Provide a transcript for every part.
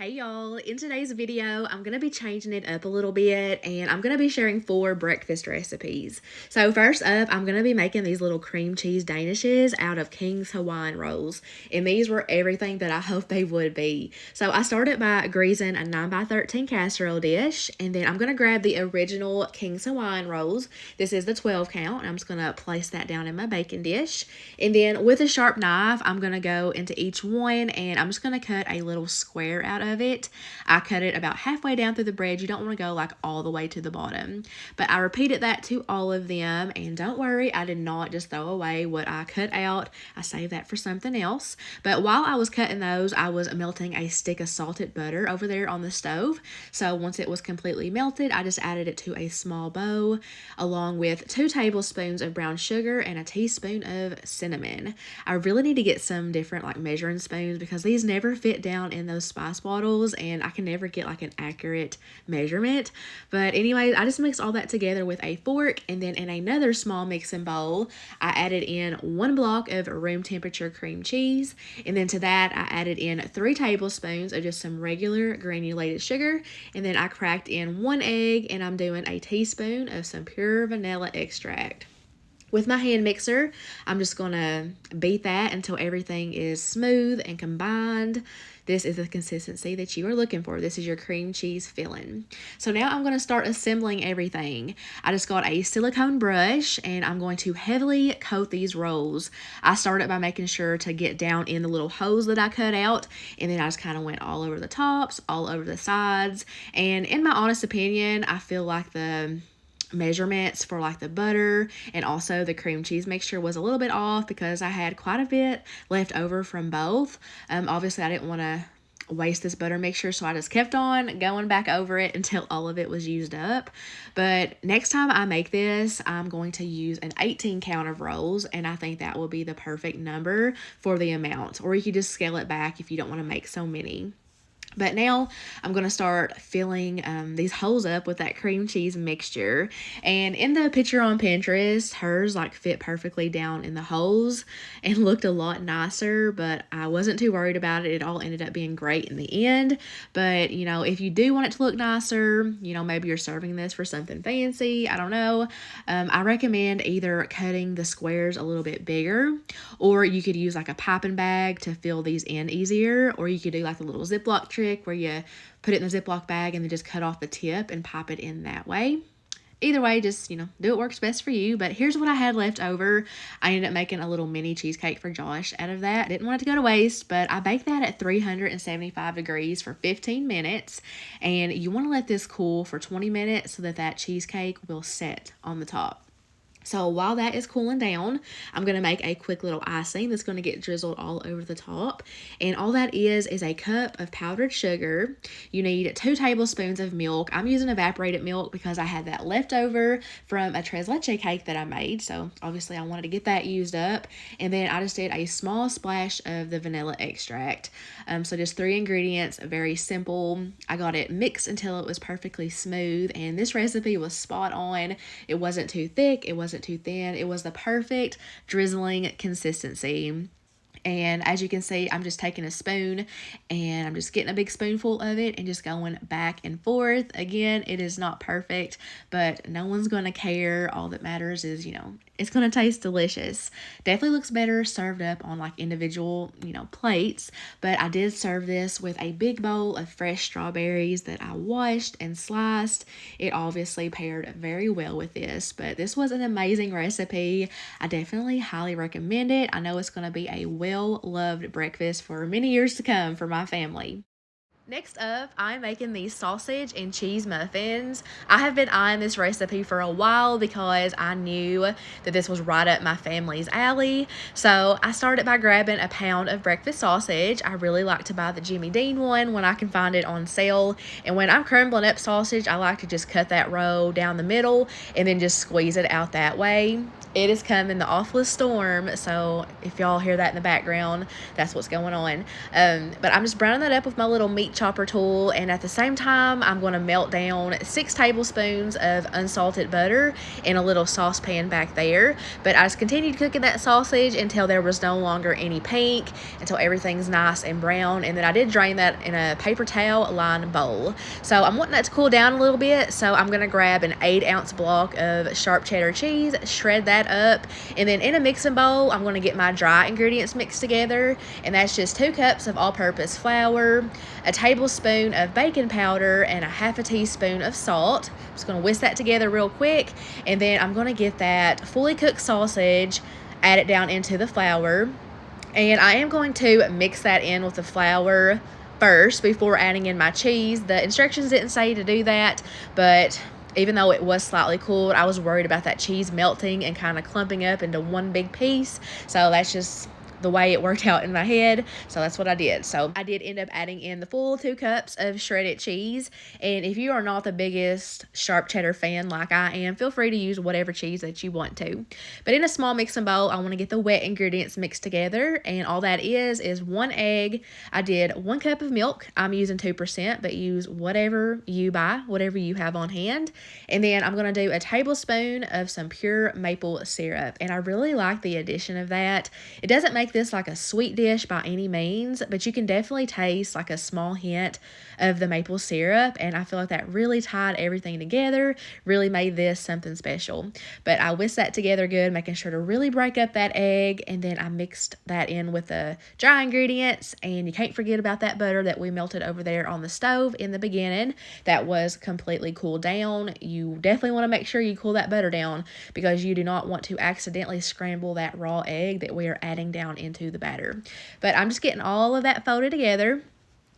Hey y'all, in today's video, I'm going to be changing it up a little bit and I'm going to be sharing 4 breakfast recipes. So first up, I'm going to be making these little cream cheese Danishes out of King's Hawaiian rolls. And these were everything that I hoped they would be. So I started by greasing a 9x13 casserole dish, and then I'm going to grab the original King's Hawaiian rolls. This is the 12 count, and I'm just going to place that down in my baking dish. And then with a sharp knife, I'm going to go into each one and I'm just going to cut a little square out of it. I cut it about halfway down through the bread. You don't want to go like all the way to the bottom. But I repeated that to all of them, and don't worry, I did not just throw away what I cut out. I saved that for something else. But while I was cutting those, I was melting a stick of salted butter over there on the stove. So once it was completely melted, I just added it to a small bowl along with 2 tablespoons of brown sugar and a teaspoon of cinnamon. I really need to get some different like measuring spoons because these never fit down in those spice bottles and I can never get like an accurate measurement. But anyways, I just mixed all that together with a fork, and then in another small mixing bowl, I added in 1 block of room temperature cream cheese, and then to that I added in 3 tablespoons of just some regular granulated sugar, and then I cracked in 1 egg, and I'm doing a teaspoon of some pure vanilla extract. With my hand mixer, I'm just going to beat that until everything is smooth and combined. This is the consistency that you are looking for. This is your cream cheese filling. So now I'm going to start assembling everything. I just got a silicone brush and I'm going to heavily coat these rolls. I started by making sure to get down in the little holes that I cut out, and then I just kind of went all over the tops, all over the sides. And in my honest opinion, I feel like the measurements for like the butter and also the cream cheese mixture was a little bit off because I had quite a bit left over from both. Obviously I didn't want to waste this butter mixture, so I just kept on going back over it until all of it was used up. But next time I make this, I'm going to use an 18 count of rolls, and I think that will be the perfect number for the amount, or you could just scale it back if you don't want to make so many. But now I'm going to start filling these holes up with that cream cheese mixture. And in the picture on Pinterest, hers like fit perfectly down in the holes and looked a lot nicer, but I wasn't too worried about it. It all ended up being great in the end. But, you know, if you do want it to look nicer, you know, maybe you're serving this for something fancy, I don't know. I recommend either cutting the squares a little bit bigger, or you could use like a piping bag to fill these in easier, or you could do like a little Ziploc trick where you put it in the Ziploc bag and then just cut off the tip and pop it in that way. Either way, just, you know, do what works best for you. But here's what I had left over. I ended up making a little mini cheesecake for Josh out of that. Didn't want it to go to waste, but I baked that at 375 degrees for 15 minutes. And you want to let this cool for 20 minutes so that that cheesecake will set on the top. So while that is cooling down, I'm going to make a quick little icing that's going to get drizzled all over the top. And all that is a cup of powdered sugar. You need 2 tablespoons of milk. I'm using evaporated milk because I had that left over from a tres leche cake that I made. So obviously I wanted to get that used up. And then I just did a small splash of the vanilla extract. So just 3 ingredients, very simple. I got it mixed until it was perfectly smooth. And this recipe was spot on. It wasn't too thick. It wasn't too thin. It was the perfect drizzling consistency. And as you can see, I'm just taking a spoon and I'm just getting a big spoonful of it and just going back and forth. Again, it is not perfect, but no one's going to care. All that matters is, you know, it's going to taste delicious. Definitely looks better served up on like individual, you know, plates. But I did serve this with a big bowl of fresh strawberries that I washed and sliced. It obviously paired very well with this, but this was an amazing recipe. I definitely highly recommend it. I know it's going to be a well-loved breakfast for many years to come for my family. Next up, I'm making these sausage and cheese muffins. I have been eyeing this recipe for a while because I knew that this was right up my family's alley. So I started by grabbing a pound of breakfast sausage. I really like to buy the Jimmy Dean one when I can find it on sale. And when I'm crumbling up sausage, I like to just cut that row down the middle and then just squeeze it out that way. It is coming the awfulest storm, so if y'all hear that in the background, that's what's going on. But I'm just browning that up with my little meat chopper tool, and at the same time, I'm going to melt down 6 tablespoons of unsalted butter in a little saucepan back there. But I just continued cooking that sausage until there was no longer any pink, until everything's nice and brown, and then I did drain that in a paper towel lined bowl. So I'm wanting that to cool down a little bit, so I'm going to grab an 8-ounce block of sharp cheddar cheese, shred that up, and then in a mixing bowl, I'm going to get my dry ingredients mixed together, and that's just 2 cups of all-purpose flour, a tablespoon of baking powder, and a half a teaspoon of salt. I'm just going to whisk that together real quick, and then I'm going to get that fully cooked sausage, add it down into the flour, and I am going to mix that in with the flour first before adding in my cheese. The instructions didn't say to do that, but even though it was slightly cooled, I was worried about that cheese melting and kind of clumping up into one big piece. So that's just the way it worked out in my head, so that's what I did. So I did end up adding in the full 2 cups of shredded cheese, and if you are not the biggest sharp cheddar fan like I am, feel free to use whatever cheese that you want to. But in a small mixing bowl, I want to get the wet ingredients mixed together, and all that is 1 egg. I did 1 cup of milk. I'm using 2%, but use whatever you buy, whatever you have on hand. And then I'm going to do a tablespoon of some pure maple syrup, and I really like the addition of that. It doesn't make this like a sweet dish by any means, but you can definitely taste like a small hint of the maple syrup, and I feel like that really tied everything together, really made this something special. But I whisked that together good, making sure to really break up that egg, and then I mixed that in with the dry ingredients, and you can't forget about that butter that we melted over there on the stove in the beginning. That was completely cooled down. You definitely want to make sure you cool that butter down, because you do not want to accidentally scramble that raw egg that we are adding down into the batter. But I'm just getting all of that folded together,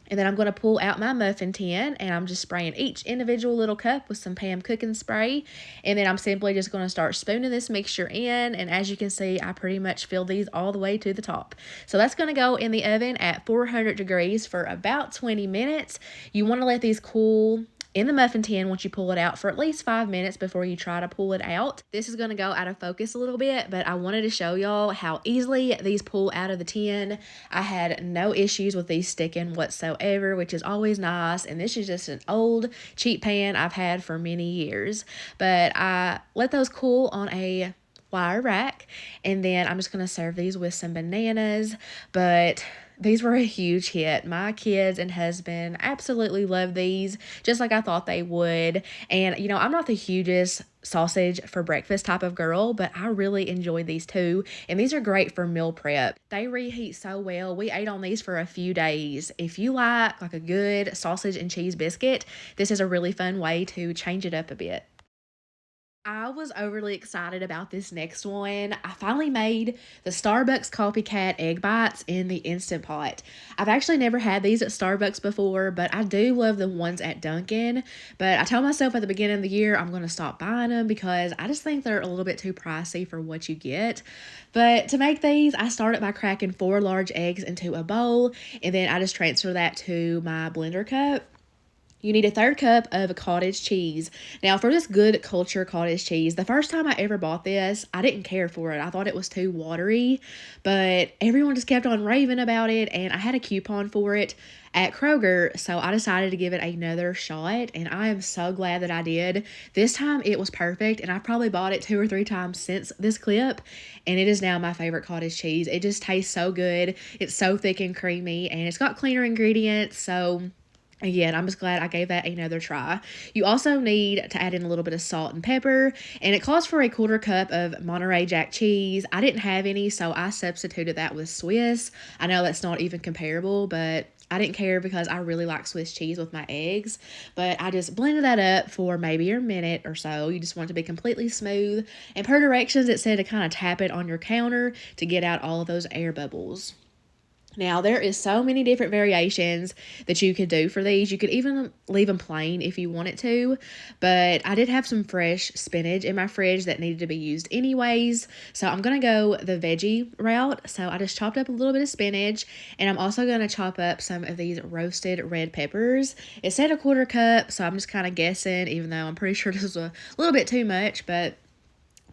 and then I'm going to pull out my muffin tin, and I'm just spraying each individual little cup with some Pam cooking spray, and then I'm simply just going to start spooning this mixture in, and as you can see, I pretty much filled these all the way to the top. So that's going to go in the oven at 400 degrees for about 20 minutes. You want to let these cool in the muffin tin once you pull it out for at least 5 minutes before you try to pull it out. This is going to go out of focus a little bit, but I wanted to show y'all how easily these pull out of the tin. I had no issues with these sticking whatsoever, which is always nice, and this is just an old cheap pan I've had for many years. But I let those cool on a wire rack, and then I'm just going to serve these with some bananas. But these were a huge hit. My kids and husband absolutely love these, just like I thought they would. And, you know, I'm not the hugest sausage for breakfast type of girl, but I really enjoyed these too. And these are great for meal prep. They reheat so well. We ate on these for a few days. If you like a good sausage and cheese biscuit, this is a really fun way to change it up a bit. I was overly excited about this next one. I finally made the Starbucks copycat egg bites in the Instant Pot. I've actually never had these at Starbucks before, but I do love the ones at Dunkin'. But I told myself at the beginning of the year I'm going to stop buying them because I just think they're a little bit too pricey for what you get. But to make these, I started by cracking 4 large eggs into a bowl, and then I just transfer that to my blender cup. You need a 1/3 cup of cottage cheese. Now, for this good culture cottage cheese, the first time I ever bought this, I didn't care for it. I thought it was too watery, but everyone just kept on raving about it, and I had a coupon for it at Kroger, so I decided to give it another shot, and I am so glad that I did. This time, it was perfect, and I've probably bought it 2 or 3 times since this clip, and it is now my favorite cottage cheese. It just tastes so good. It's so thick and creamy, and it's got cleaner ingredients, so again, I'm just glad I gave that another try. You also need to add in a little bit of salt and pepper, and it calls for a 1/4 cup of Monterey Jack cheese. I didn't have any, so I substituted that with Swiss. I know that's not even comparable, but I didn't care because I really like Swiss cheese with my eggs. But I just blended that up for maybe a minute or so. You just want it to be completely smooth. And per directions, it said to kind of tap it on your counter to get out all of those air bubbles. Now, there is so many different variations that you could do for these. You could even leave them plain if you wanted to, but I did have some fresh spinach in my fridge that needed to be used anyways, so I'm going to go the veggie route. So I just chopped up a little bit of spinach, and I'm also going to chop up some of these roasted red peppers. It said a 1/4 cup, so I'm just kind of guessing, even though I'm pretty sure this was a little bit too much, but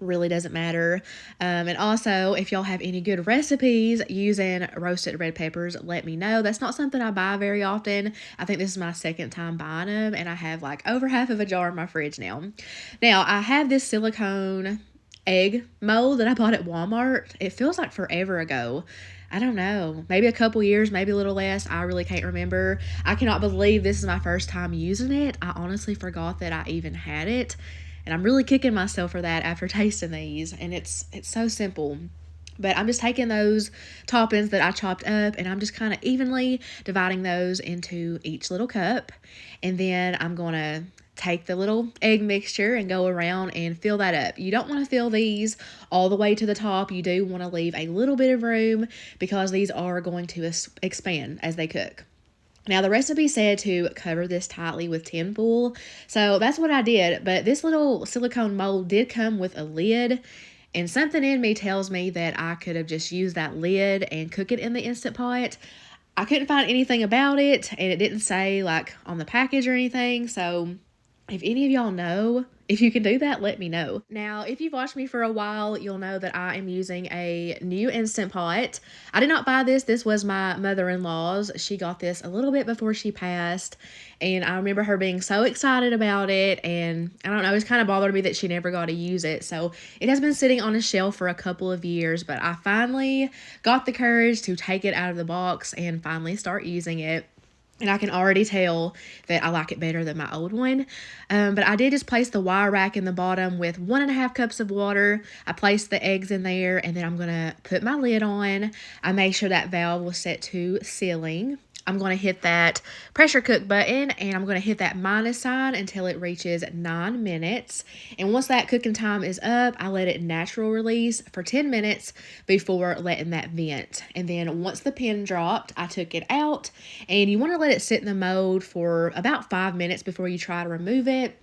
really doesn't matter. And also, if y'all have any good recipes using roasted red peppers, let me know. That's not something I buy very often. I think this is my second time buying them, and I have like over half of a jar in my fridge now. Now, I have this silicone egg mold that I bought at Walmart. It feels like forever ago. I don't know, maybe a couple years, maybe a little less. I really can't remember. I cannot believe this is my first time using it. I honestly forgot that I even had it. And I'm really kicking myself for that after tasting these. And it's so simple. But I'm just taking those toppings that I chopped up and I'm just kind of evenly dividing those into each little cup. And then I'm going to take the little egg mixture and go around and fill that up. You don't want to fill these all the way to the top. You do want to leave a little bit of room because these are going to expand as they cook. Now, the recipe said to cover this tightly with tin foil, so that's what I did, but this little silicone mold did come with a lid, and something in me tells me that I could have just used that lid and cook it in the Instant Pot. I couldn't find anything about it, and it didn't say, like, on the package or anything, so if any of y'all know if you can do that, let me know. Now, if you've watched me for a while, you'll know that I am using a new Instant Pot. I did not buy this. This was my mother-in-law's. She got this a little bit before she passed, and I remember her being so excited about it, and I don't know, it's kind of bothered me that she never got to use it. So it has been sitting on a shelf for a couple of years, but I finally got the courage to take it out of the box and finally start using it. And I can already tell that I like it better than my old one. But I did just place the wire rack in the bottom with 1.5 cups of water. I placed the eggs in there, and then I'm going to put my lid on. I made sure that valve was set to sealing. I'm going to hit that pressure cook button, and I'm going to hit that minus sign until it reaches 9 minutes. And once that cooking time is up, I let it natural release for 10 minutes before letting that vent. And then once the pin dropped, I took it out, and you want to let it sit in the mold for about 5 minutes before you try to remove it.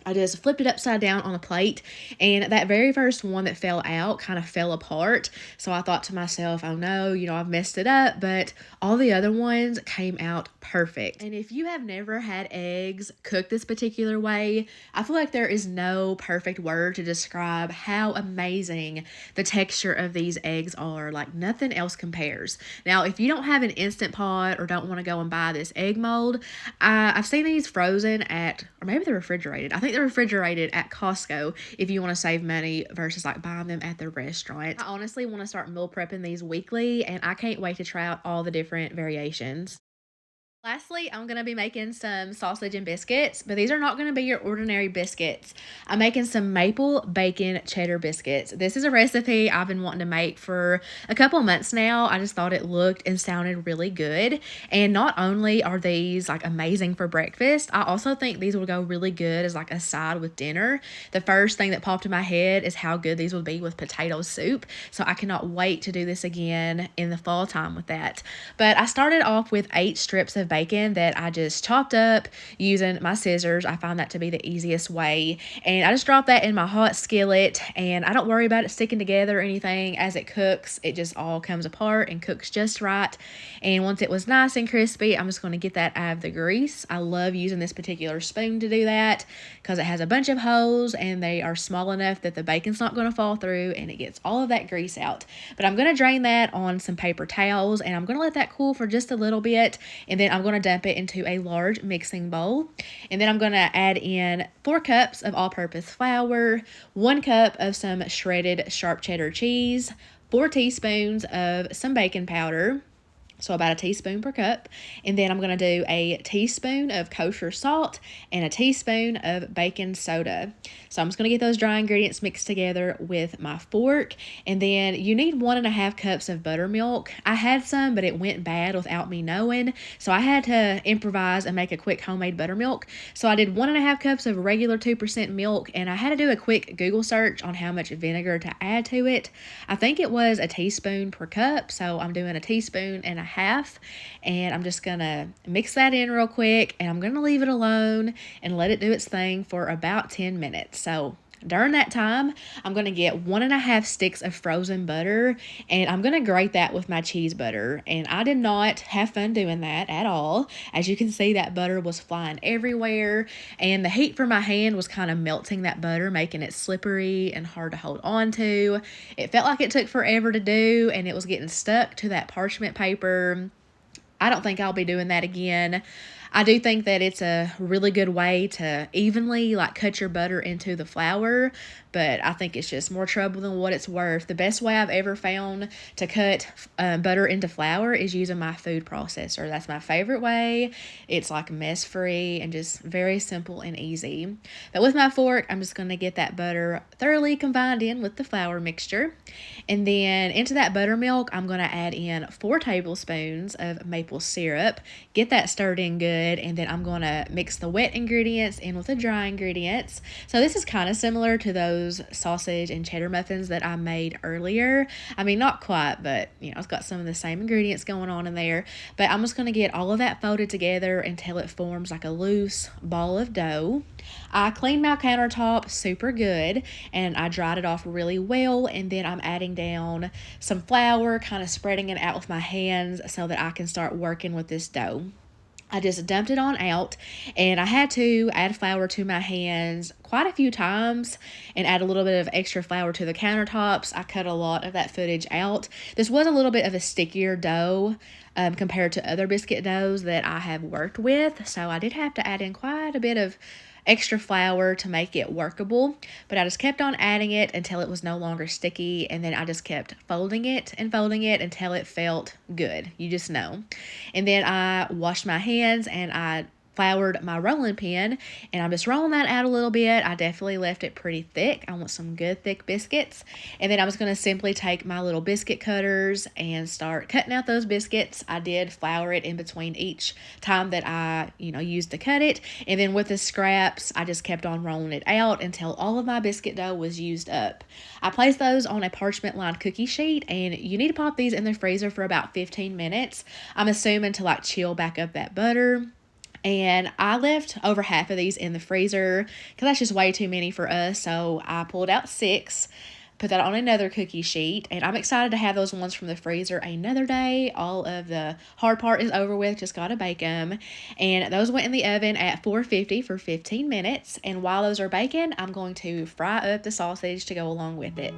I just flipped it upside down on a plate, and that very first one that fell out kind of fell apart. So I thought to myself, oh no, I've messed it up, but all the other ones came out perfect. And if you have never had eggs cooked this particular way, I feel like there is no perfect word to describe how amazing the texture of these eggs are. Like, nothing else compares. Now, if you don't have an Instant Pot or don't want to go and buy this egg mold, I've seen these frozen at, or maybe they're refrigerated. I think they're refrigerated at Costco if you want to save money versus like buying them at the restaurant. I honestly want to start meal prepping these weekly, and I can't wait to try out all the different variations. Lastly, I'm going to be making some sausage and biscuits, but these are not going to be your ordinary biscuits. I'm making some maple bacon cheddar biscuits. This is a recipe I've been wanting to make for a couple months now. I just thought it looked and sounded really good. And not only are these like amazing for breakfast, I also think these will go really good as like a side with dinner. The first thing that popped in my head is how good these would be with potato soup. So I cannot wait to do this again in the fall time with that. But I started off with 8 strips of bacon that I just chopped up using my scissors. I find that to be the easiest way. And I just drop that in my hot skillet, and I don't worry about it sticking together or anything. As it cooks, it just all comes apart and cooks just right. And once it was nice and crispy, I'm just going to get that out of the grease. I love using this particular spoon to do that because it has a bunch of holes and they are small enough that the bacon's not going to fall through, and it gets all of that grease out. But I'm going to drain that on some paper towels, and I'm going to let that cool for just a little bit, and then I'm going to dump it into a large mixing bowl. And then I'm going to add in 4 cups of all-purpose flour, 1 cup of some shredded sharp cheddar cheese, 4 teaspoons of some baking powder, so about a teaspoon per cup. And then I'm going to do a teaspoon of kosher salt and a teaspoon of baking soda. So I'm just going to get those dry ingredients mixed together with my fork. And then you need 1.5 cups of buttermilk. I had some, but it went bad without me knowing. So I had to improvise and make a quick homemade buttermilk. So I did 1.5 cups of regular 2% milk, and I had to do a quick Google search on how much vinegar to add to it. I think it was a teaspoon per cup. So I'm doing a teaspoon and a half, and I'm just gonna mix that in real quick, and I'm gonna leave it alone and let it do its thing for about 10 minutes. So During that time, I'm going to get 1.5 sticks of frozen butter, and I'm going to grate that with my cheese butter. And I did not have fun doing that at all. As you can see, that butter was flying everywhere, and the heat from my hand was kind of melting that butter, making it slippery and hard to hold on to. It felt like it took forever to do, and it was getting stuck to that parchment paper. I don't think I'll be doing that again. I do think that it's a really good way to evenly cut your butter into the flour, but I think it's just more trouble than what it's worth. The best way I've ever found to cut butter into flour is using my food processor. That's my favorite way. It's mess free and just very simple and easy. But with my fork, I'm just going to get that butter thoroughly combined in with the flour mixture. And then into that buttermilk, I'm going to add in 4 tablespoons of maple syrup. Get that stirred in good. And then I'm going to mix the wet ingredients in with the dry ingredients. So this is kind of similar to those sausage and cheddar muffins that I made earlier. I mean, not quite, but it's got some of the same ingredients going on in there. But I'm just going to get all of that folded together until it forms like a loose ball of dough. I cleaned my countertop super good, and I dried it off really well, and then I'm adding down some flour, kind of spreading it out with my hands so that I can start working with this dough. I just dumped it on out, and I had to add flour to my hands quite a few times and add a little bit of extra flour to the countertops. I cut a lot of that footage out. This was a little bit of a stickier dough compared to other biscuit doughs that I have worked with, so I did have to add in quite a bit of extra flour to make it workable, but I just kept on adding it until it was no longer sticky, and then I just kept folding it until it felt good. You just know. And then I washed my hands and I floured my rolling pin, and I'm just rolling that out a little bit. I definitely left it pretty thick. I want some good thick biscuits. And then I was going to simply take my little biscuit cutters and start cutting out those biscuits. I did flour it in between each time that I used to cut it, and then with the scraps I just kept on rolling it out until all of my biscuit dough was used up. I placed those on a parchment lined cookie sheet, and you need to pop these in the freezer for about 15 minutes. I'm assuming to chill back up that butter. And I left over half of these in the freezer because that's just way too many for us. So I pulled out 6, put that on another cookie sheet, and I'm excited to have those ones from the freezer another day. All of the hard part is over with, just gotta bake them. And those went in the oven at 450 for 15 minutes. And while those are baking, I'm going to fry up the sausage to go along with it.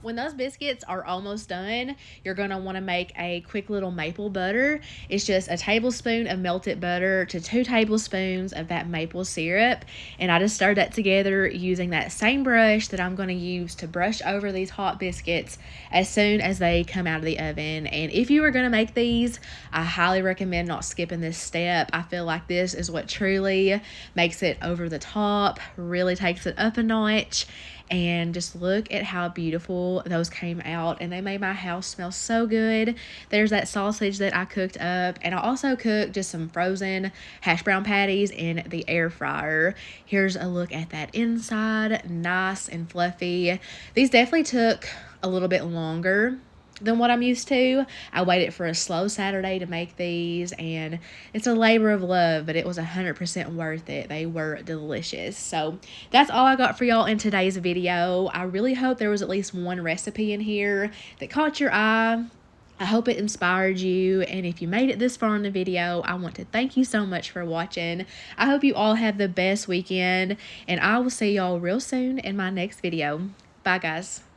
When those biscuits are almost done, you're going to want to make a quick little maple butter. It's just a tablespoon of melted butter to 2 tablespoons of that maple syrup. And I just stirred that together using that same brush that I'm going to use to brush over these hot biscuits as soon as they come out of the oven. And if you are going to make these, I highly recommend not skipping this step. I feel like this is what truly makes it over the top, really takes it up a notch. And just look at how beautiful those came out, and they made my house smell so good. There's that sausage that I cooked up, and I also cooked just some frozen hash brown patties in the air fryer. Here's a look at that inside, nice and fluffy. These definitely took a little bit longer than what I'm used to. I waited for a slow Saturday to make these, and it's a labor of love, but it was 100% worth it. They were delicious. So that's all I got for y'all in today's video. I really hope there was at least one recipe in here that caught your eye. I hope it inspired you, and if you made it this far in the video, I want to thank you so much for watching. I hope you all have the best weekend, and I will see y'all real soon in my next video. Bye, guys.